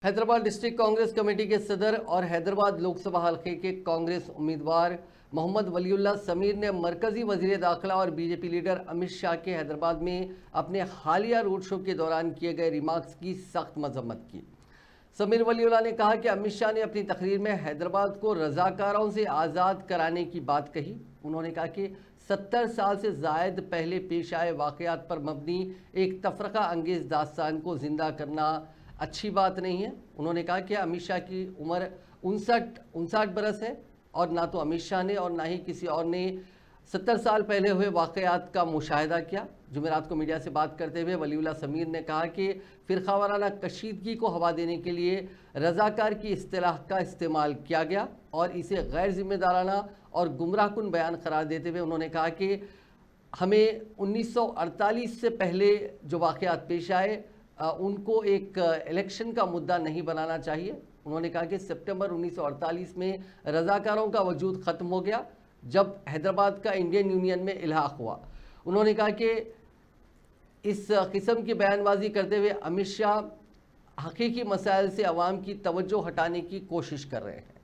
Hyderabad district Congress committee کے صدر اور حیدرآباد لوک سبھا حلقے کے کانگریس امیدوار محمد ولی اللہ سمیر نے مرکزی وزیر داخلہ اور B J P leader Amit Shah کے حیدرآباد میں اپنے حالیہ روڈ شو کے دوران کیے گئے ریمارکس کی سخت مذمت کی۔ سمیر ولی اللہ نے کہا کہ امت شاہ نے اپنی تقریر میں حیدرآباد کو رضاکاروں سے آزاد کرانے کی بات کہی۔ انہوں نے کہا کہ 70 سال سے زائد پہلے پیش آئے واقعات پر مبنی ایک تفرقہ انگیز داستان کو زندہ کرنا اچھی بات نہیں ہے۔ انہوں نے کہا کہ امت شاہ کی عمر 59 برس ہے اور نہ تو امت شاہ نے اور نہ ہی کسی اور نے 70 سال پہلے ہوئے واقعات کا مشاہدہ کیا۔ جمعرات کو میڈیا سے بات کرتے ہوئے ولی اللہ سمیر نے کہا کہ فرقہ وارانہ کشیدگی کو ہوا دینے کے لیے رضاکار کی اصطلاح کا استعمال کیا گیا اور اسے غیر ذمہ دارانہ اور گمراہ کن بیان قرار دیتے ہوئے انہوں نے کہا کہ ہمیں 1948 سے پہلے جو واقعات پیش آئے ان کو ایک الیکشن کا مدعا نہیں بنانا چاہیے۔ انہوں نے کہا کہ سپٹمبر 1948 میں رضاکاروں کا وجود ختم ہو گیا جب حیدرآباد کا انڈین یونین میں الحاق ہوا۔ انہوں نے کہا کہ اس قسم کی بیان بازی کرتے ہوئے امت شاہ حقیقی مسائل سے عوام کی توجہ ہٹانے کی کوشش کر رہے ہیں۔